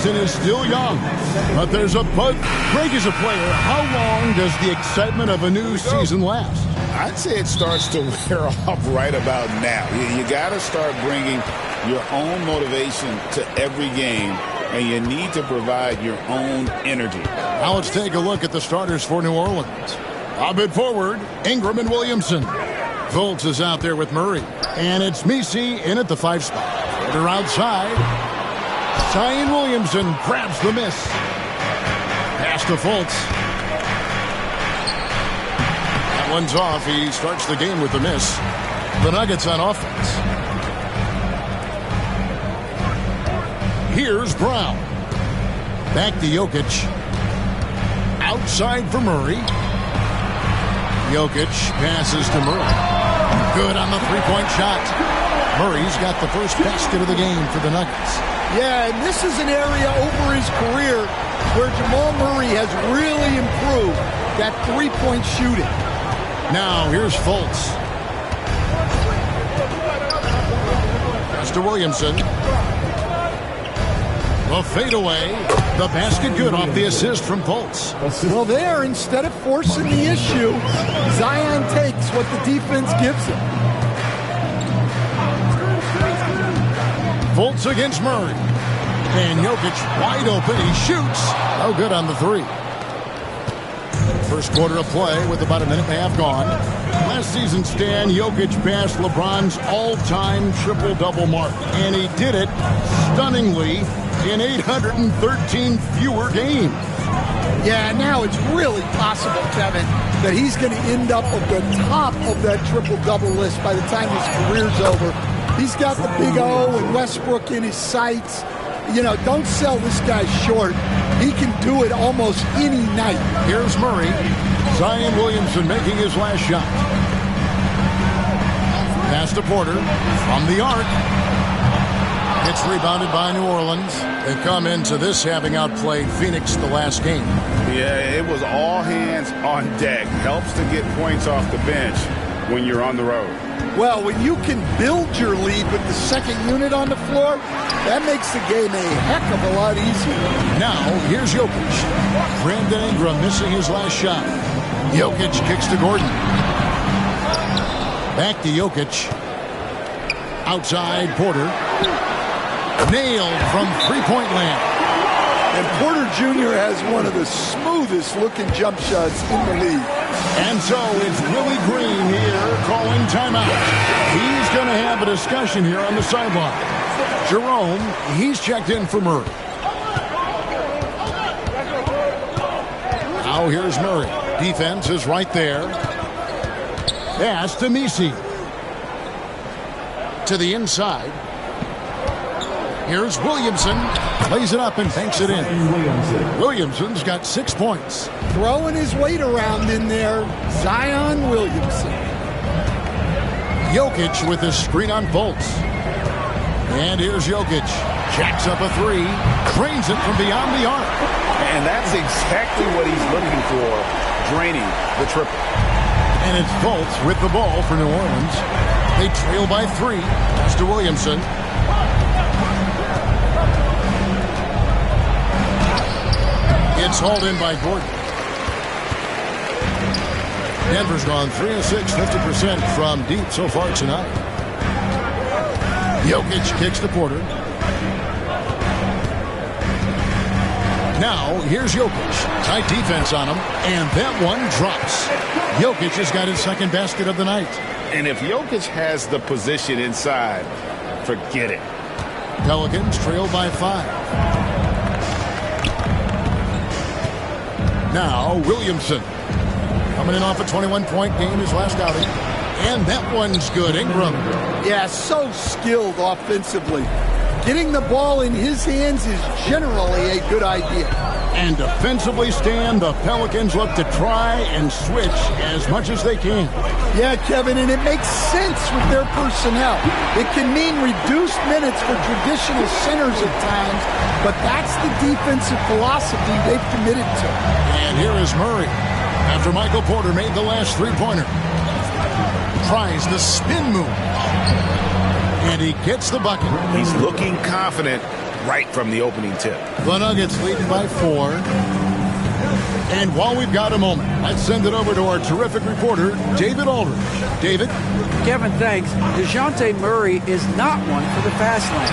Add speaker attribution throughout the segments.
Speaker 1: season is still young, but there's a buzz. Greg is a player. How long does the excitement of a new season last?
Speaker 2: I'd say it starts to wear off right about now. You got to start bringing your own motivation to every game, and you need to provide your own energy.
Speaker 1: Now let's take a look at the starters for New Orleans. A bit forward, Ingram and Williamson. Fultz is out there with Murray. And it's Messi in at the 5 spot. Porter outside. Zion Williamson grabs the miss. Pass to Fultz. That one's off. He starts the game with the miss. The Nuggets on offense. Here's Brown. Back to Jokic. Outside for Murray. Jokic passes to Murray. Good on the three-point shot. Murray's got the first basket of the game for the Nuggets.
Speaker 3: Yeah, and this is an area over his career where Jamal Murray has really improved that three-point shooting.
Speaker 1: Now, here's Fultz. Pass to Williamson. The fadeaway. The basket good off the assist from Fultz.
Speaker 3: Well, there, instead of forcing the issue, Zion takes what the defense gives him.
Speaker 1: Fultz against Murray. And Jokic wide open. He shoots. No good on the three. First quarter of play with about a minute and a half gone. Last season, Stan, Jokic passed LeBron's all-time triple-double mark. And he did it stunningly in 813 fewer games.
Speaker 3: Yeah, now it's really possible, Kevin, that he's going to end up at the top of that triple-double list by the time his career's over. He's got the big O and Westbrook in his sights. You know, don't sell this guy short. He can do it almost any night.
Speaker 1: Here's Murray. Zion Williamson making his last shot. Pass to Porter from the arc. It's rebounded by New Orleans. They've come into this having outplayed Phoenix the last game.
Speaker 2: Yeah, it was all hands on deck. Helps to get points off the bench when you're on the road.
Speaker 3: Well, when you can build your lead with the second unit on the floor, that makes the game a heck of a lot easier.
Speaker 1: Now, here's Jokic. Brandon Ingram missing his last shot. Jokic kicks to Gordon. Back to Jokic. Outside, Porter. Nailed from three-point land.
Speaker 3: And Porter Jr. has one of the smoothest looking jump shots in the league.
Speaker 1: And so it's Willie Green here calling timeout. He's going to have a discussion here on the sideline. Jerome, he's checked in for Murray. Now here's Murray. Defense is right there. Pass to Messi. To the inside. Here's Williamson. Plays it up and banks it in. Williamson's got 6 points.
Speaker 3: Throwing his weight around in there, Zion Williamson.
Speaker 1: Jokic with his screen on Fultz. And here's Jokic. Jacks up a three. Drains it from beyond the arc.
Speaker 2: And that's exactly what he's looking for, draining the triple.
Speaker 1: And it's Fultz with the ball for New Orleans. They trail by 3. Pass to Williamson. It's hauled in by Gordon. Denver's gone 3 of 6, 50% from deep so far tonight. Jokic kicks to Porter. Now, here's Jokic. Tight defense on him, and that one drops. Jokic has got his second basket of the night.
Speaker 2: And if Jokic has the position inside, forget it.
Speaker 1: Pelicans trail by 5. Now, Williamson. Coming in off a 21-point game his last outing. And that one's good. Ingram.
Speaker 3: Yeah, so skilled offensively. Getting the ball in his hands is generally a good idea.
Speaker 1: And defensively, Stan, the Pelicans look to try and switch as much as they can.
Speaker 3: Yeah, Kevin, and it makes sense with their personnel. It can mean reduced minutes for traditional centers at times, but that's the defensive philosophy they've committed to.
Speaker 1: And here is Murray. After Michael Porter made the last three-pointer. Tries the spin move. And he gets the bucket.
Speaker 2: He's looking confident right from the opening tip.
Speaker 1: The Nuggets leading by 4. And while we've got a moment, let's send it over to our terrific reporter, David Aldridge. David?
Speaker 4: Kevin, thanks. DeJounte Murray is not one for the fast lane.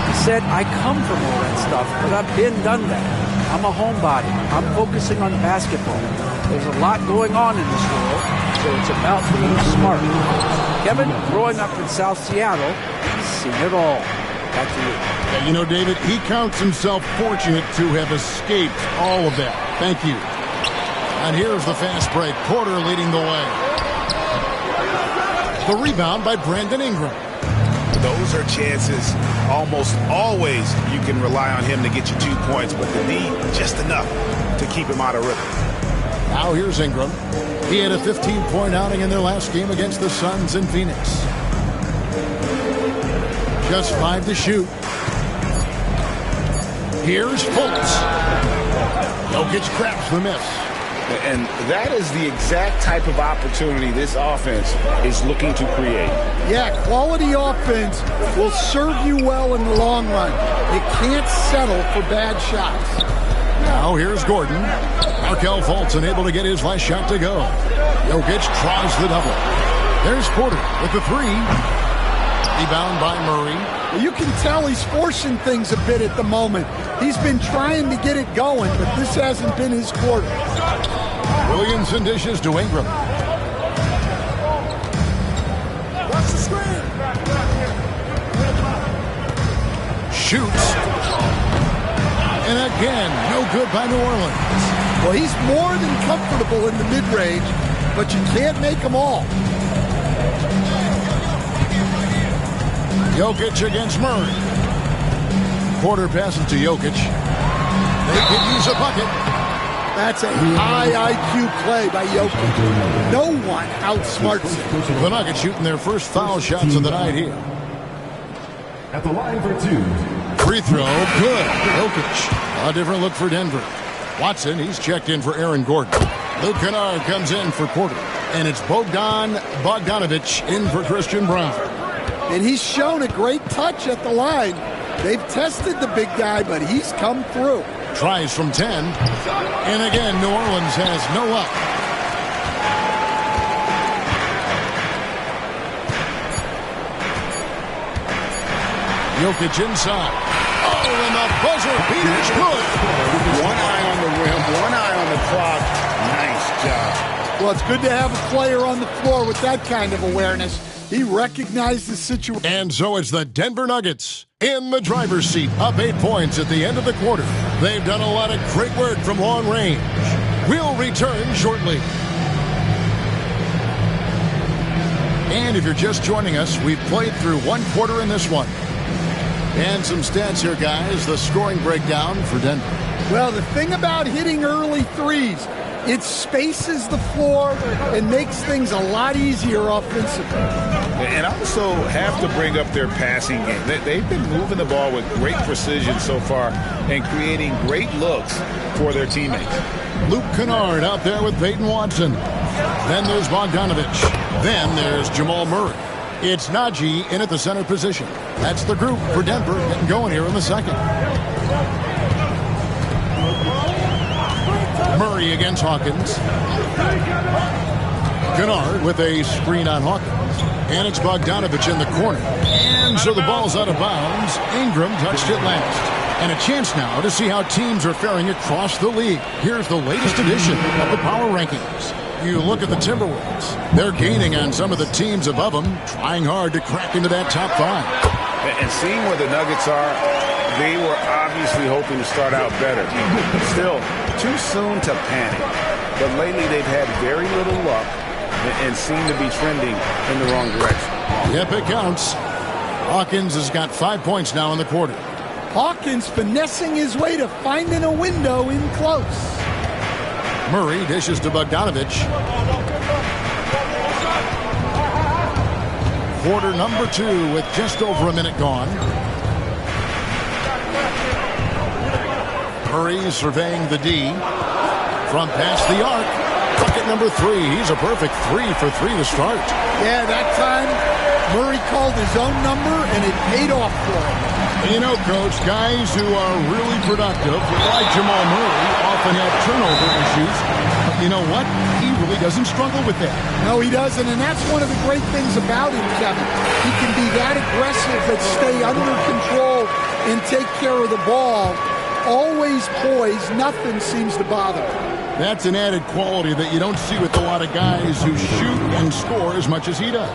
Speaker 4: He said, I come from all that stuff, but I've done that. I'm a homebody. I'm focusing on basketball. There's a lot going on in this world, so it's about being smart. Kevin, growing up in South Seattle, he's seen it all. Back to you.
Speaker 1: Yeah, you know, David, he counts himself fortunate to have escaped all of that. Thank you. And here's the fast break. Porter leading the way. The rebound by Brandon Ingram.
Speaker 2: Those are chances almost always you can rely on him to get you 2 points, but the D just enough to keep him out of rhythm.
Speaker 1: Now here's Ingram. He had a 15-point outing in their last game against the Suns in Phoenix. Just 5 to shoot. Here's Fultz. Jokic craps the miss.
Speaker 2: And that is the exact type of opportunity this offense is looking to create.
Speaker 3: Yeah, quality offense will serve you well in the long run. You can't settle for bad shots.
Speaker 1: Now here's Gordon. Markelle Fultz unable to get his last shot to go. Jokic tries the double. There's Porter with the 3. Rebound by Murray.
Speaker 3: You can tell he's forcing things a bit at the moment. He's been trying to get it going, but this hasn't been his quarter.
Speaker 1: Williamson dishes to Ingram.
Speaker 3: Watch the screen.
Speaker 1: Shoots. And again, no good by New Orleans.
Speaker 3: Well, he's more than comfortable in the mid-range, but you can't make them all.
Speaker 1: Jokic against Murray. Porter passes to Jokic. They could use a bucket.
Speaker 3: That's a high IQ play by Jokic. No one outsmarts him.
Speaker 1: The Nuggets shooting their first foul shots of the night here.
Speaker 5: At the line for 2.
Speaker 1: Free throw, good. Jokic. A different look for Denver. Watson, he's checked in for Aaron Gordon. Luke Kennard comes in for Porter. And it's Bogdanovic in for Christian Brown.
Speaker 3: And he's shown a great touch at the line. They've tested the big guy, but he's come through.
Speaker 1: Tries from 10. And again, New Orleans has no luck. Jokic inside. Oh, and the buzzer beater is good.
Speaker 2: One eye on the rim, one eye on the clock. Nice job.
Speaker 3: Well, it's good to have a player on the floor with that kind of awareness. He recognized the situation.
Speaker 1: And so it's the Denver Nuggets in the driver's seat, up 8 points at the end of the quarter. They've done a lot of great work from long range. We'll return shortly. And if you're just joining us, we've played through 1 quarter in this one. And some stats here, guys. The scoring breakdown for Denver.
Speaker 3: Well, the thing about hitting early threes, it spaces the floor and makes things a lot easier offensively.
Speaker 2: And also have to bring up their passing game. They've been moving the ball with great precision so far and creating great looks for their teammates.
Speaker 1: Luke Kennard out there with Peyton Watson. Then there's Bogdanovic. Then there's Jamal Murray. It's Najee in at the center position. That's the group for Denver getting going here in the second. Murray against Hawkins. Kennard with a screen on Hawkins. And it's Bogdanovic in the corner. And so the ball's out of bounds. Ingram touched it last. And a chance now to see how teams are faring across the league. Here's the latest edition of the Power Rankings. You look at the Timberwolves. They're gaining on some of the teams above them, trying hard to crack into that top 5.
Speaker 2: And seeing where the Nuggets are, they were obviously hoping to start out better. Still, too soon to panic. But lately they've had very little luck and seem to be trending in the wrong direction.
Speaker 1: Yep, it counts. Hawkins has got 5 points now in the quarter.
Speaker 3: Hawkins finessing his way to finding a window in close.
Speaker 1: Murray dishes to Bogdanovic. Quarter number 2 with just over a minute gone. Murray surveying the D. From past the arc. Bucket number 3. He's a perfect 3 for 3 to start.
Speaker 3: Yeah, that time Murray called his own number, and it paid off for him.
Speaker 1: You know, Coach, guys who are really productive, like Jamal Murray, often have turnover issues. But you know what? He really doesn't struggle with that.
Speaker 3: No, he doesn't, and that's one of the great things about him, Kevin. He can be that aggressive but stay under control and take care of the ball. Always poised. Nothing seems to bother him.
Speaker 1: That's an added quality that you don't see with a lot of guys who shoot and score as much as he does.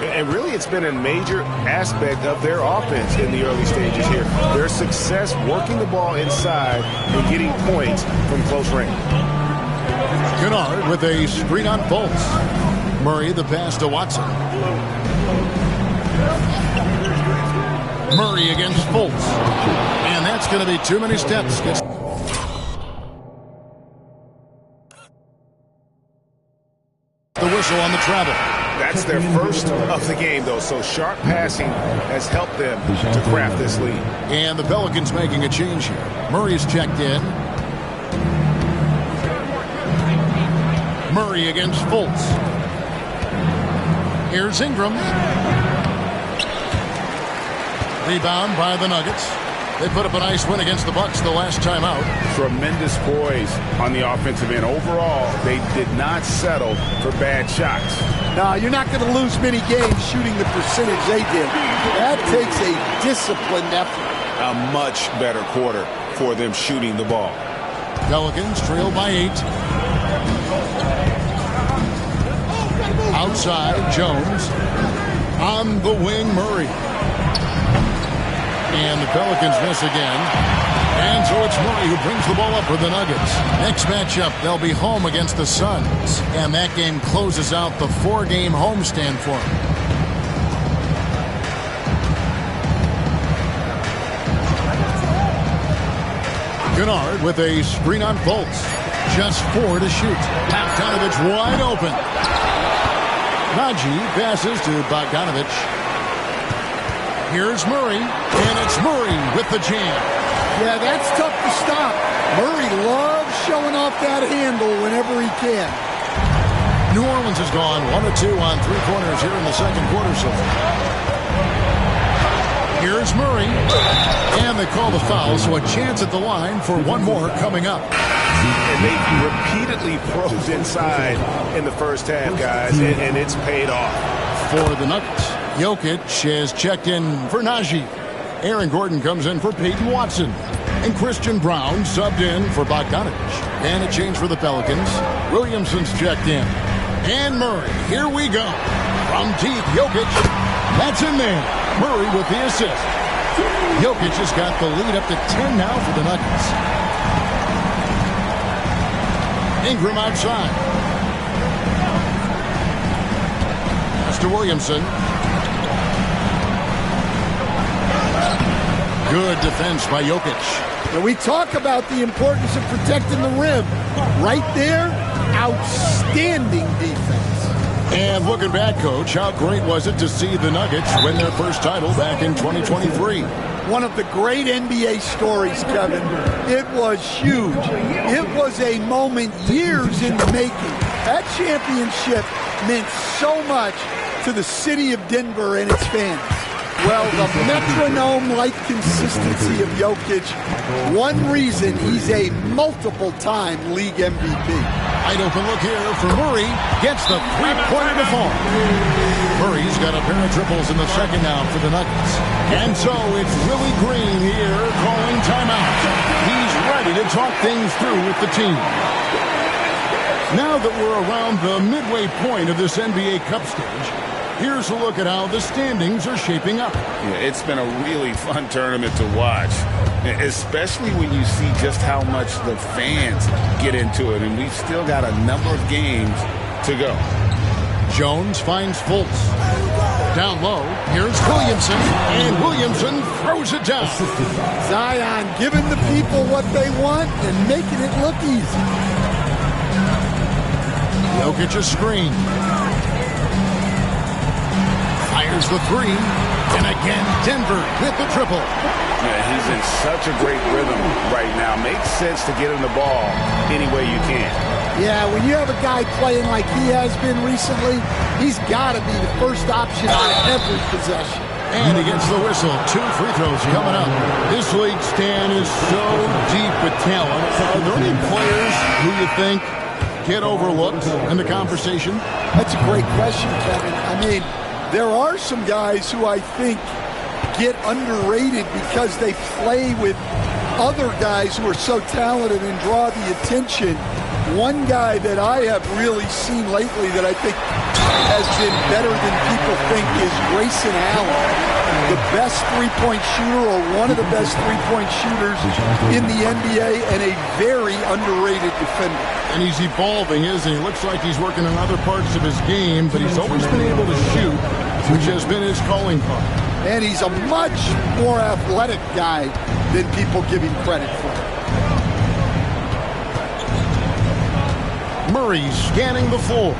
Speaker 2: And really, it's been a major aspect of their offense in the early stages here. Their success working the ball inside and getting points from close range.
Speaker 1: Kennard with a screen on Fultz. Murray the pass to Watson. Murray against Fultz. And that's going to be too many steps. The whistle on the travel.
Speaker 2: That's their first of the game, though, so sharp passing has helped them to craft this lead.
Speaker 1: And the Pelicans making a change here. Murray's checked in. Murray against Fultz. Here's Ingram. Rebound by the Nuggets. They put up a nice win against the Bucks the last time out.
Speaker 2: Tremendous poise on the offensive end. Overall, they did not settle for bad shots.
Speaker 3: No, you're not going to lose many games shooting the percentage they did. That takes a disciplined effort.
Speaker 2: A much better quarter for them shooting the ball.
Speaker 1: Pelicans trail by 8. Outside, Jones. On the wing, Murray. And the Pelicans miss again. And so it's Murray who brings the ball up for the Nuggets. Next matchup, they'll be home against the Suns. And that game closes out the 4-game homestand for them. Kennard with a screen on Fultz. Just 4 to shoot. Bogdanovich wide open. Nagy passes to Bogdanovich. Here's Murray, and it's Murray with the jam.
Speaker 3: Yeah, that's tough to stop. Murray loves showing off that handle whenever he can.
Speaker 1: New Orleans has gone 1-2 on 3 corners here in the second quarter so far. Here's Murray, and they call the foul, so a chance at the line for one more coming up.
Speaker 2: And they repeatedly probed inside in the first half, guys, and it's paid off.
Speaker 1: For the Nuggets, Jokic has checked in for Nagy. Aaron Gordon comes in for Peyton Watson. And Christian Brown subbed in for Bogdanovich. And a change for the Pelicans. Williamson's checked in. And Murray, here we go. From deep, Jokic. That's in there. Murray with the assist. Jokic has got the lead up to 10 now for the Nuggets. Ingram outside. To Williamson. Good defense by Jokic.
Speaker 3: And we talk about the importance of protecting the rim. Right there, outstanding defense.
Speaker 1: And looking back, Coach, how great was it to see the Nuggets win their first title back in 2023?
Speaker 3: One of the great NBA stories, Kevin. It was huge. It was a moment years in the making. That championship meant so much to the city of Denver and its fans. Well, the metronome-like consistency of Jokic, one reason he's a multiple-time league MVP.
Speaker 1: Wide open look here for Murray. Gets the three-pointer to fall. Murray's got a pair of triples in the second now for the Nuggets. And so it's Willie Green here calling timeout. He's ready to talk things through with the team. Now that we're around the midway point of this NBA Cup stage, here's a look at how the standings are shaping up.
Speaker 2: Yeah, it's been a really fun tournament to watch, especially when you see just how much the fans get into it. And we've still got a number of games to go.
Speaker 1: Jones finds Fultz. Down low, here's Williamson, and Williamson throws it down.
Speaker 3: Zion giving the people what they want and making it look easy.
Speaker 1: Jokic a screen. Fires the three, and again Denver with the triple.
Speaker 2: Yeah, he's in such a great rhythm right now. Makes sense to get him the ball any way you can.
Speaker 3: Yeah, when you have a guy playing like he has been recently, he's got to be the first option on every possession.
Speaker 1: And he gets the whistle. 2 free throws coming up. This league, Stan, is so deep with talent. Are there any players who you think get overlooked in the conversation?
Speaker 3: That's a great question, Kevin. I mean, there are some guys who I think get underrated because they play with other guys who are so talented and draw the attention. One guy that I have really seen lately that I think has been better than people think is Grayson Allen, the best three-point shooter or one of the best three-point shooters in the NBA and a very underrated defender.
Speaker 1: And he's evolving, isn't he? Looks like he's working on other parts of his game, but he's always been able to shoot, which has been his calling card.
Speaker 3: And he's a much more athletic guy than people give him credit for.
Speaker 1: Murray scanning the floor.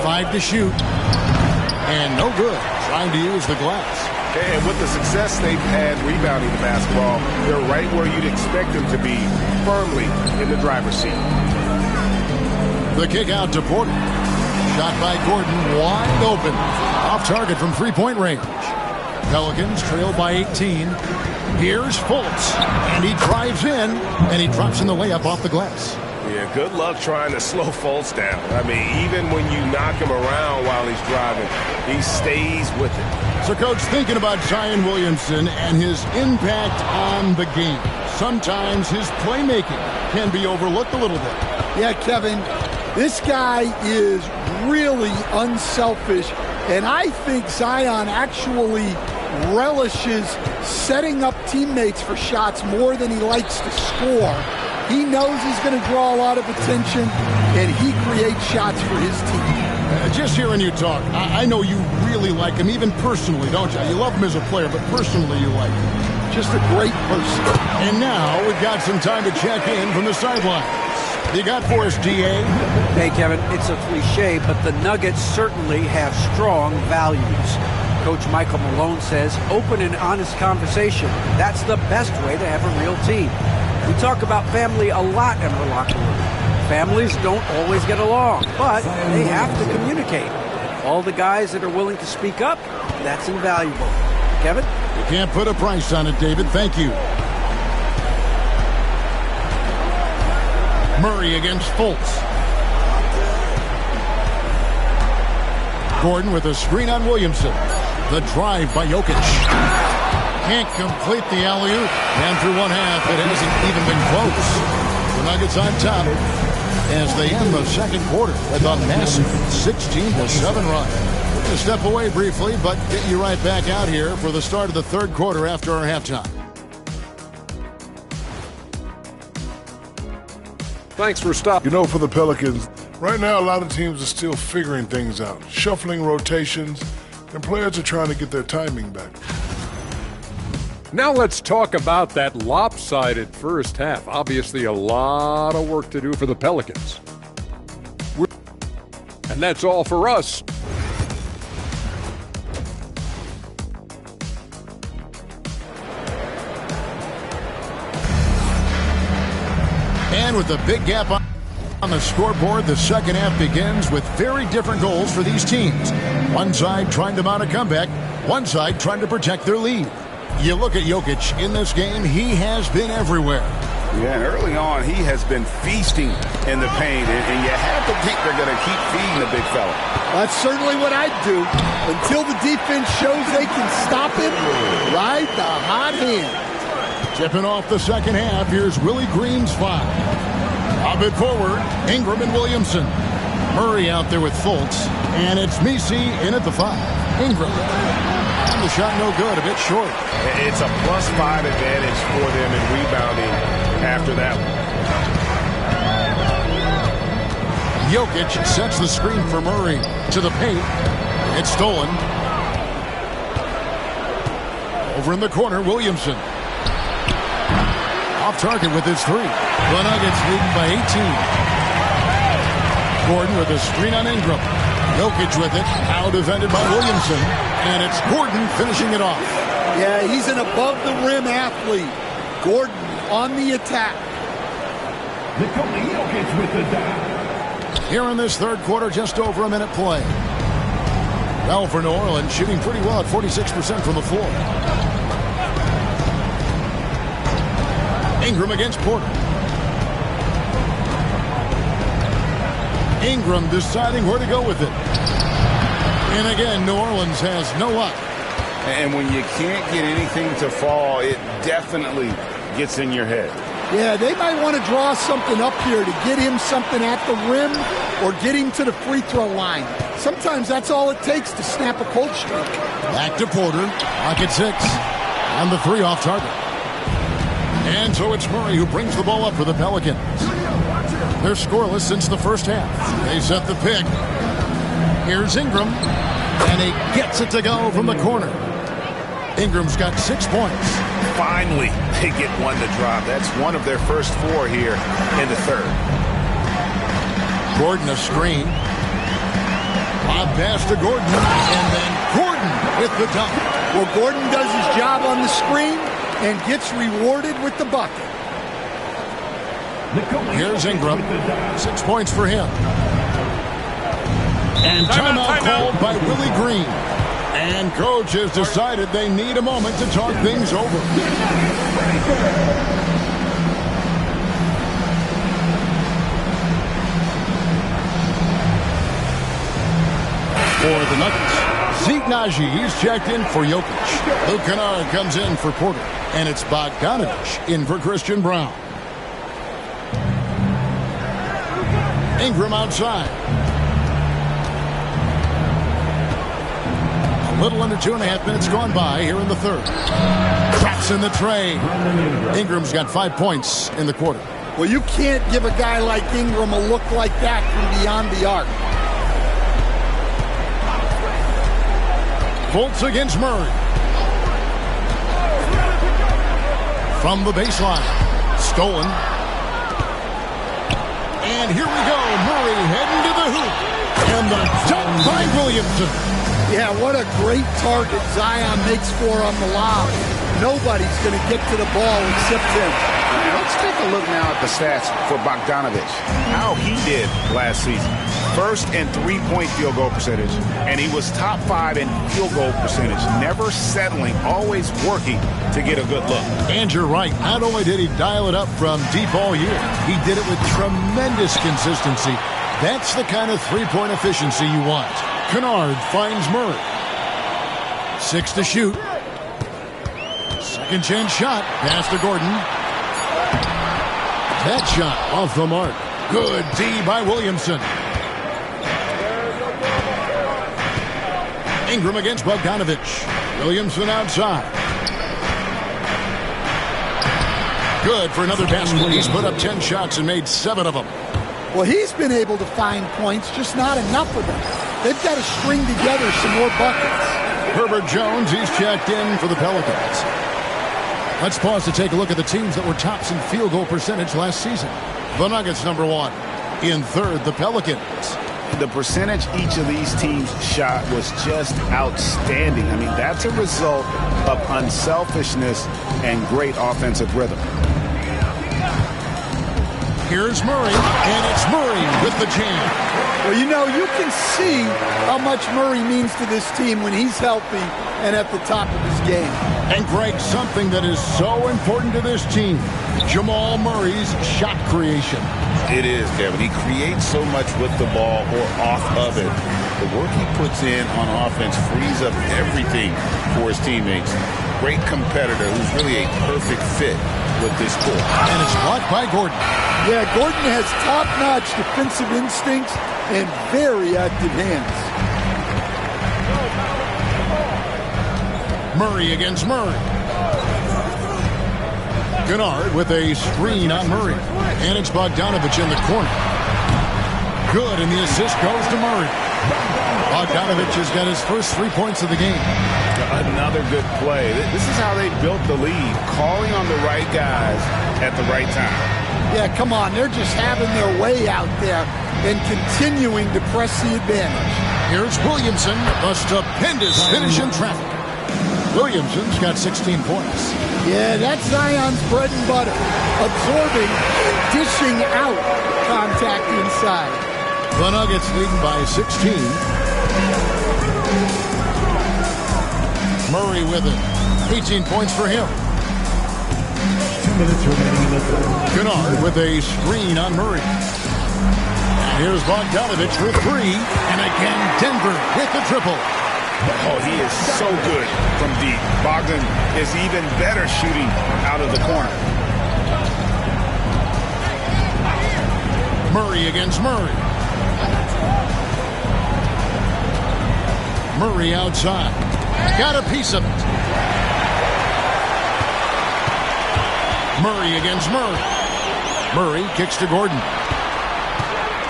Speaker 1: 5 to shoot. And no good. Trying to use the glass.
Speaker 2: And with the success they've had rebounding the basketball, they're right where you'd expect them to be, firmly in the driver's seat.
Speaker 1: The kick out to Porter. Shot by Gordon, wide open. Off target from three-point range. Pelicans trail by 18. Here's Fultz. And he drives in, and he drops in the layup off the glass.
Speaker 2: Yeah, good luck trying to slow Fultz down. I mean, even when you knock him around while he's driving, he stays with it.
Speaker 1: So, Coach, thinking about Zion Williamson and his impact on the game, sometimes his playmaking can be overlooked a little bit.
Speaker 3: Yeah, Kevin, this guy is really unselfish, and I think Zion actually relishes setting up teammates for shots more than he likes to score. He knows he's going to draw a lot of attention, and he creates shots for his team.
Speaker 1: Just hearing you talk, I know you really like him, even personally, don't you? You love him as a player, but personally you like him.
Speaker 3: Just a great person.
Speaker 1: And now we've got some time to check in from the sidelines. You got for us, DA?
Speaker 4: Hey, Kevin, it's a cliche, but the Nuggets certainly have strong values. Coach Michael Malone says open and honest conversation. That's the best way to have a real team. We talk about family a lot in our locker room. Families don't always get along, but they have to communicate. All the guys that are willing to speak up, that's invaluable. Kevin?
Speaker 1: You can't put a price on it, David. Thank you. Murray against Fultz. Gordon with a screen on Williamson. The drive by Jokic. Can't complete the alley-oop. And through one half, it hasn't even been close. The Nuggets on top as they end the second quarter with a massive 16-7 run. We're going to step away briefly, but get you right back out here for the start of the third quarter after our halftime.
Speaker 6: Thanks for stopping.
Speaker 7: You know, for the Pelicans, right now a lot of teams are still figuring things out, shuffling rotations, and players are trying to get their timing back.
Speaker 6: Now let's talk about that lopsided first half. Obviously a lot of work to do for the Pelicans. And that's all for us.
Speaker 1: And with a big gap on the scoreboard, the second half begins with very different goals for these teams. One side trying to mount a comeback, one side trying to protect their lead. You look at Jokic in this game, he has been everywhere.
Speaker 2: Yeah, and early on, he has been feasting in the paint, and you have to think they're going to keep feeding the big fella.
Speaker 3: That's certainly what I'd do until the defense shows they can stop him. Ride the hot hand.
Speaker 1: Tipping off the second half, here's Willie Green's 5. Lob it forward, Ingram and Williamson. Murray out there with Fultz, and it's Messi in at the 5. Ingram. And the shot no good, a bit short.
Speaker 2: It's a +5 advantage for them in rebounding after that one.
Speaker 1: Jokic sets the screen for Murray to the paint. It's stolen. Over in the corner, Williamson. Off target with his 3. The Nuggets leading by 18. Gordon with a screen on Ingram. Jokic with it. Now defended by Williamson. And it's Gordon finishing it off.
Speaker 3: Yeah, he's an above-the-rim athlete. Gordon on the attack.
Speaker 5: Nikola Jokic with the dive.
Speaker 1: Here in this third quarter, just over a minute play. Well, for New Orleans, shooting pretty well at 46% from the floor. Ingram against Porter. Ingram deciding where to go with it. And again, New Orleans has no luck.
Speaker 2: And when you can't get anything to fall, it definitely gets in your head.
Speaker 3: Yeah, they might want to draw something up here to get him something at the rim or get him to the free throw line. Sometimes that's all it takes to snap a cold streak.
Speaker 1: Back to Porter. Clock at 6. On the 3 off target. And so it's Murray who brings the ball up for the Pelicans. They're scoreless since the first half. They set the pick. Here's Ingram. And he gets it to go from the corner. Ingram's got 6 points.
Speaker 2: Finally, they get one to drop. That's one of their first 4 here in the third.
Speaker 1: Gordon a screen. Lob pass to Gordon. And then Gordon with the dunk.
Speaker 3: Well, Gordon does his job on the screen and gets rewarded with the bucket.
Speaker 1: Here's Ingram. 6 points for him. And timeout called by Willie Green. And coach has decided they need a moment to talk things over. For the Nuggets, Zeke Naji, he's checked in for Jokic. Luke Kennard comes in for Porter. And it's Bogdanovich in for Christian Brown. Ingram outside. A little under 2.5 minutes gone by here in the third. Traps in the tray. Ingram's got 5 points in the quarter.
Speaker 3: Well, you can't give a guy like Ingram a look like that from beyond the arc.
Speaker 1: Fultz against Murray. From the baseline. Stolen. And here we go. Murray heading to the hoop. And the dunk by Williamson.
Speaker 3: Yeah, what a great target Zion makes for on the lob. Nobody's going to get to the ball except him.
Speaker 2: Let's take a look now at the stats for Bogdanovich. How he did last season. First in three-point field goal percentage, and he was top 5 in field goal percentage. Never settling, always working to get a good look.
Speaker 1: And you're right. Not only did he dial it up from deep all year, he did it with tremendous consistency. That's the kind of three-point efficiency you want. Kennard finds Murray. 6 to shoot. Second chance shot. Pass to Gordon. That shot off the mark. Good D by Williamson. Ingram against Bogdanovich. Williamson outside. Good for another basket. He's put up 10 shots and made 7 of them.
Speaker 3: Well, he's been able to find points, just not enough of them. They've got to string together some more buckets.
Speaker 1: Herbert Jones, he's checked in for the Pelicans. Let's pause to take a look at the teams that were tops in field goal percentage last season. The Nuggets, number 1. In third, the Pelicans.
Speaker 2: The percentage each of these teams shot was just outstanding. I mean, that's a result of unselfishness and great offensive rhythm.
Speaker 1: Here's Murray, and it's Murray with the jam.
Speaker 3: Well, you know, you can see how much Murray means to this team when he's healthy and at the top of his game.
Speaker 1: And Greg, something that is so important to this team, Jamal Murray's shot creation.
Speaker 2: It is, Kevin. He creates so much with the ball or off of it. The work he puts in on offense frees up everything for his teammates. Great competitor who's really a perfect fit with this court.
Speaker 1: And it's blocked by Gordon.
Speaker 3: Yeah, Gordon has top-notch defensive instincts and very active hands.
Speaker 1: Murray against Murray. Kennard with a screen on Murray. And it's Bogdanovich in the corner. Good, and the assist goes to Murray. Bogdanovich has got his first 3 points of the game.
Speaker 2: Another good play. This is how they built the lead, calling on the right guys at the right time.
Speaker 3: Yeah, come on. They're just having their way out there and continuing to press the advantage.
Speaker 1: Here's Williamson, a stupendous finish in traffic. Williamson's got 16 points.
Speaker 3: Yeah, that's Zion's bread and butter. Absorbing, dishing out contact inside.
Speaker 1: The Nuggets leading by 16. Murray with it. 18 points for him.
Speaker 5: 2 minutes remaining in the third.
Speaker 1: Kennard with a screen on Murray. And here's Bogdanovich for three. And again, Denver with the triple.
Speaker 2: Oh, he is so good from deep. Bogdan is even better shooting out of the corner.
Speaker 1: Murray against Murray. Murray outside. Got a piece of it. Murray against Murray. Murray kicks to Gordon.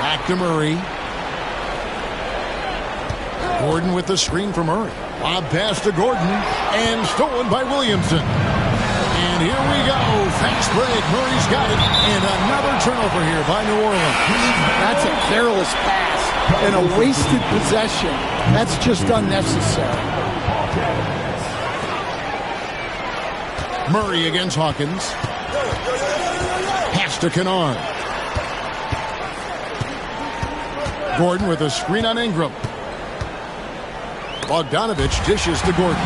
Speaker 1: Back to Murray. Gordon with the screen for Murray. Lob pass to Gordon. And stolen by Williamson. And here we go. Fast break. Murray's got it. And another turnover here by New Orleans.
Speaker 3: That's a careless pass and a wasted possession. That's just unnecessary.
Speaker 1: Murray against Hawkins. Pass to Kennard. Gordon with a screen on Ingram. Bogdanovich dishes to Gordon.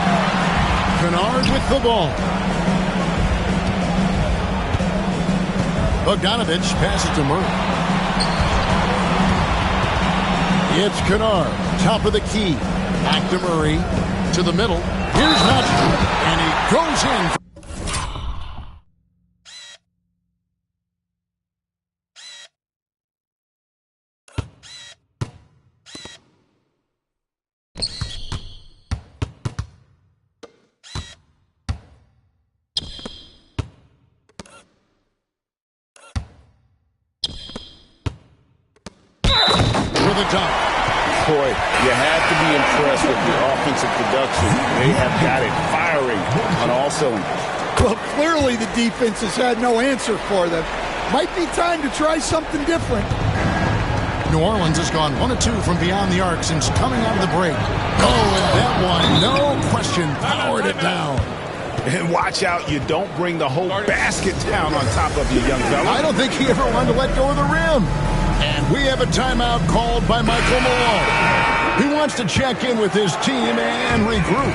Speaker 1: Kennard with the ball. Bogdanovich passes to Murray. It's Kennard, top of the key. Back to Murray, to the middle. Here's Magic, and he goes in.
Speaker 2: Boy, you have to be impressed with the offensive production. They have got it firing on all cylinders.
Speaker 3: Well, clearly the defense has had no answer for them. Might be time to try something different.
Speaker 1: New Orleans has gone 1 of 2 from beyond the arc since coming out of the break. Oh, and that one, no question, powered it down.
Speaker 2: And watch out, you don't bring the whole basket down on top of you, young fella.
Speaker 1: I don't think he ever wanted to let go of the rim. And we have a timeout called by Michael Malone. He wants to check in with his team and regroup.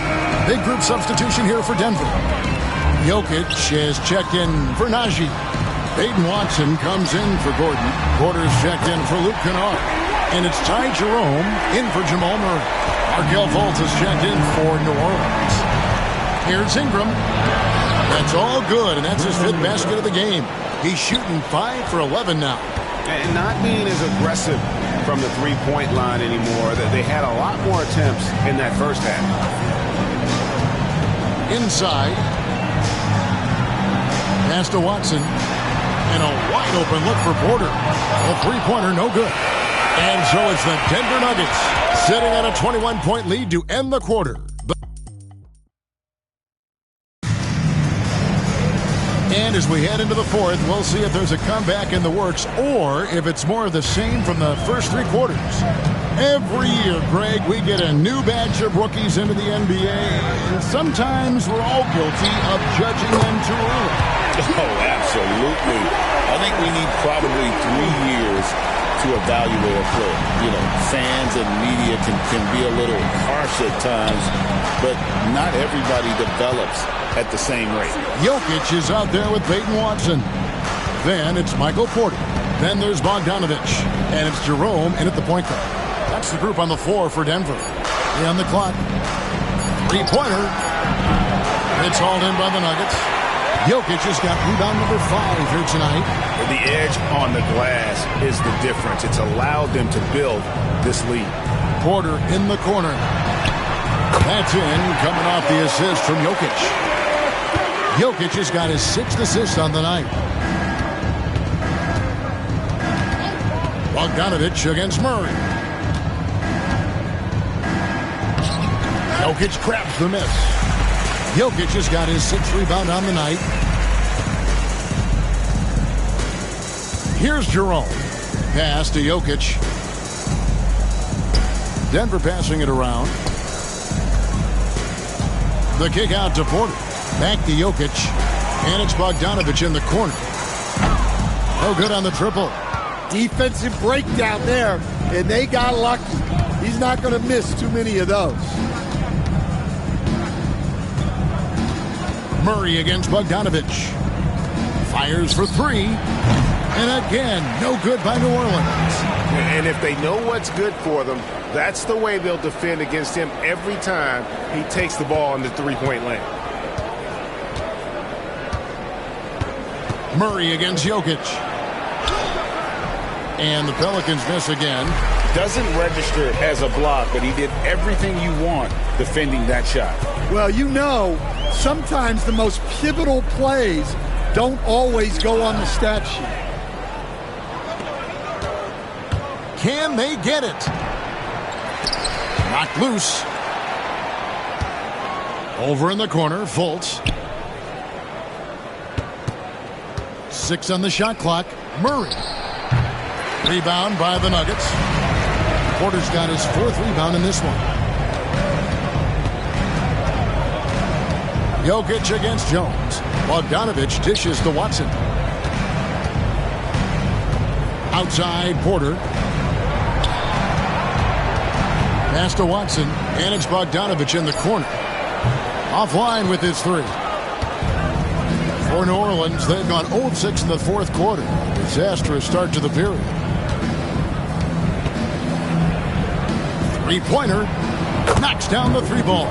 Speaker 1: Big group substitution here for Denver. Jokic has checked in for Najee. Baden Watson comes in for Gordon. Porter's checked in for Luke Kennard. And it's Ty Jerome in for Jamal Murray. Markelle Fultz has checked in for New Orleans. Here's Ingram. That's all good, and that's his 5th basket of the game. He's shooting 5 for 11 now.
Speaker 2: And not being as aggressive from the three-point line anymore. They had a lot more attempts in that first half.
Speaker 1: Inside. Pass to Watson. And a wide-open look for Porter. A three-pointer, no good. And so it's the Denver Nuggets sitting on a 21-point lead to end the quarter. And as we head into the 4th, we'll see if there's a comeback in the works or if it's more of the same from the first 3 quarters. Every year, Greg, we get a new batch of rookies into the NBA, and sometimes we're all guilty of judging them too early.
Speaker 2: Oh, absolutely. I think we need probably 3 years to evaluate a player. You know, fans and media can be a little harsh at times, but not everybody develops at the same rate.
Speaker 1: Jokic is out there with Baden Watson. Then it's Michael Porter. Then there's Bogdanovich. And it's Jerome in at the point guard. That's the group on the floor for Denver. 3 on the clock. Three-pointer. It's hauled in by the Nuggets. Jokic has got rebound number 5 here tonight.
Speaker 2: The edge on the glass is the difference. It's allowed them to build this lead.
Speaker 1: Porter in the corner. That's in, coming off the assist from Jokic. Jokic has got his 6th assist on the night. Bogdanovich against Murray. Jokic grabs the miss. Jokic has got his 6th rebound on the night. Here's Jerome. Pass to Jokic. Denver passing it around. The kick out to Porter. Back to Jokic. And it's Bogdanovich in the corner. No good on the triple.
Speaker 3: Defensive breakdown there, and they got lucky. He's not going to miss too many of those.
Speaker 1: Murray against Bogdanovich. Fires for three. And again, no good by New Orleans.
Speaker 2: And if they know what's good for them, that's the way they'll defend against him every time he takes the ball in the three-point lane.
Speaker 1: Murray against Jokic. And the Pelicans miss again.
Speaker 2: Doesn't register as a block, but he did everything you want defending that shot.
Speaker 3: Well, you know, sometimes the most pivotal plays don't always go on the stat sheet.
Speaker 1: Can they get it? Knocked loose. Over in the corner, Fultz. 6 on the shot clock. Murray. Rebound by the Nuggets. Porter's got his 4th rebound in this one. Jokic against Jones. Bogdanovich dishes to Watson. Outside, Porter. Pass to Watson, and it's Bogdanovich in the corner. Offline with his 3. For New Orleans, they've gone 0-6 in the 4th quarter. Disastrous start to the period. 3-pointer. Knocks down the 3-ball.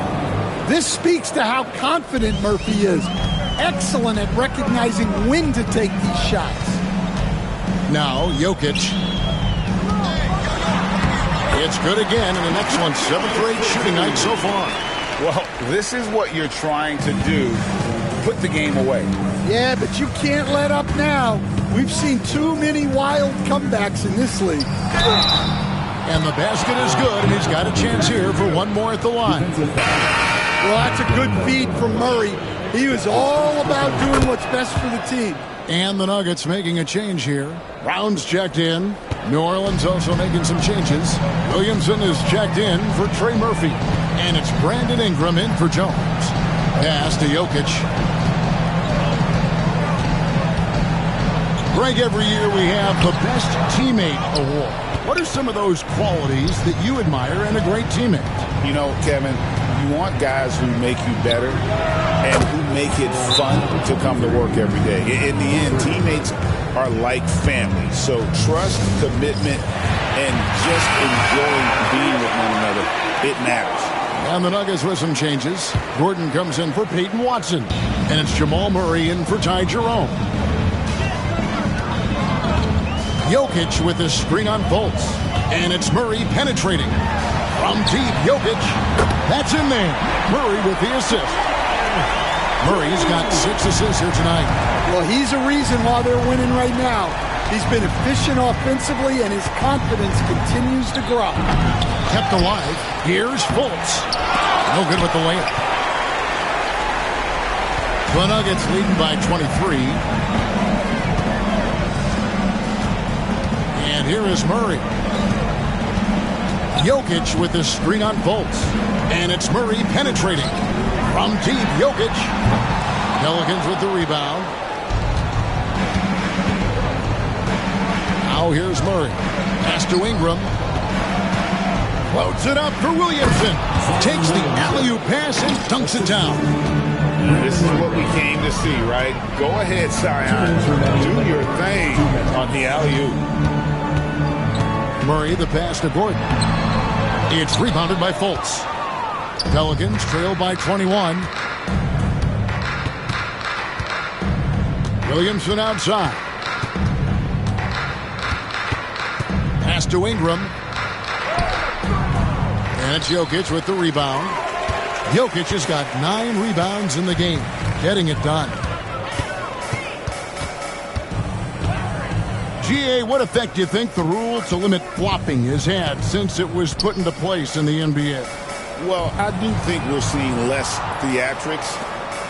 Speaker 3: This speaks to how confident Murphy is. Excellent at recognizing when to take these shots.
Speaker 1: Now, Jokic. It's good again, and an excellent 7th for 8 shooting night so far.
Speaker 2: Well, this is what you're trying to do. Put the game away.
Speaker 3: Yeah, but you can't let up now. We've seen too many wild comebacks in this league.
Speaker 1: And the basket is good, and he's got a chance here for one more at the line.
Speaker 3: Well, that's a good feed from Murray. He was all about doing what's best for the team.
Speaker 1: And the Nuggets making a change here. Rounds checked in. New Orleans also making some changes. Williamson is checked in for Trey Murphy. And it's Brandon Ingram in for Jones. Pass to Jokic. Greg, every year we have the Best Teammate Award. What are some of those qualities that you admire in a great teammate?
Speaker 2: You know, Kevin, you want guys who make you better and who make it fun to come to work every day. In the end, teammates are like family. So trust, commitment, and just enjoying being with one another. It matters.
Speaker 1: And the Nuggets with some changes. Gordon comes in for Peyton Watson. And it's Jamal Murray in for Ty Jerome. Jokic with the screen on Fultz. And it's Murray penetrating. From deep, Jokic. That's in there. Murray with the assist. Murray's got 6 assists here tonight.
Speaker 3: Well, he's a reason why they're winning right now. He's been efficient offensively, and his confidence continues to grow.
Speaker 1: Kept alive. Here's Fultz. No good with the layup. The Nuggets leading by 23. And here is Murray. Jokic with the screen on Fultz. And it's Murray penetrating. From deep, Jokic. Pelicans with the rebound. Now here's Murray. Pass to Ingram. Floats it up for Williamson. Takes the alley-oop pass and dunks it down.
Speaker 2: This is what we came to see, right? Go ahead, Zion. Do your thing on the alley-oop.
Speaker 1: Murray, the pass to Gordon. It's rebounded by Fultz. Pelicans trail by 21. Williamson outside. Pass to Ingram. And it's Jokic with the rebound. Jokic has got 9 rebounds in the game, getting it done. GA, what effect do you think the rule to limit flopping has had since it was put into place in the NBA?
Speaker 2: Well, I do think we're seeing less theatrics.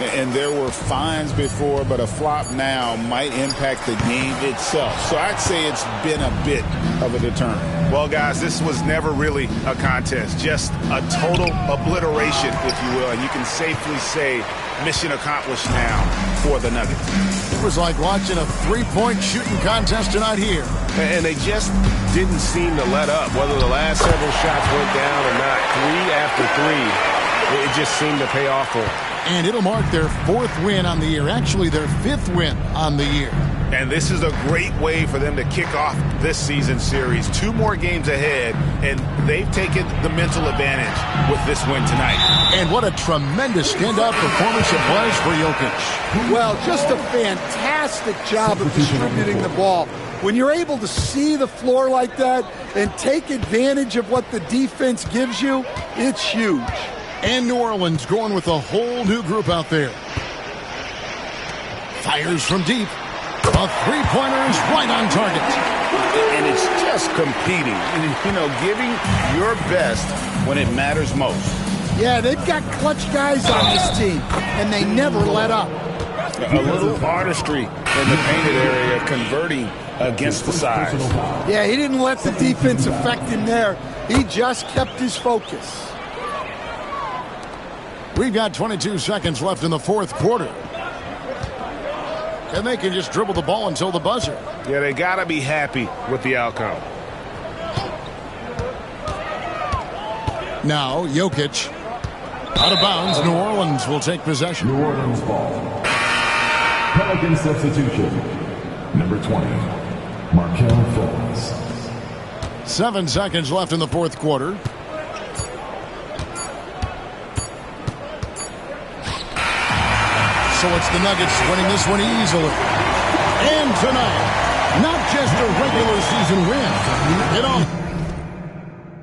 Speaker 2: And there were fines before, but a flop now might impact the game itself. So I'd say it's been a bit of a deterrent.
Speaker 8: Well, guys, this was never really a contest, just a total obliteration, if you will. And you can safely say mission accomplished now for the Nuggets.
Speaker 1: It was like watching a three-point shooting contest tonight here.
Speaker 8: And they just didn't seem to let up. Whether the last several shots went down or not, 3 after 3, it just seemed to pay off for them.
Speaker 1: And it'll mark their 4th win on the year, actually their 5th win on the year.
Speaker 8: And this is a great way for them to kick off this season series. 2 more games ahead, and they've taken the mental advantage with this win tonight.
Speaker 1: And what a tremendous standout performance it was for Jokic.
Speaker 3: Well, just a fantastic job of distributing the ball. When you're able to see the floor like that and take advantage of what the defense gives you, it's huge.
Speaker 1: And New Orleans going with a whole new group out there. Fires from deep. A three-pointer is right on target.
Speaker 2: And it's just competing, you know, giving your best when it matters most.
Speaker 3: Yeah, they've got clutch guys on this team, and they never let up.
Speaker 2: A little artistry in the painted area, converting against the size.
Speaker 3: Yeah, he didn't let the defense affect him there. He just kept his focus.
Speaker 1: We've got 22 seconds left in the 4th quarter. And they can just dribble the ball until the buzzer.
Speaker 8: Yeah, they got to be happy with the outcome.
Speaker 1: Now, Jokic. Out of bounds, New Orleans will take possession.
Speaker 5: New Orleans ball. Pelican substitution. Number 20, Markelle Fultz.
Speaker 1: 7 seconds left in the 4th quarter. So it's the Nuggets winning this one easily. And tonight, not just a regular season win, it all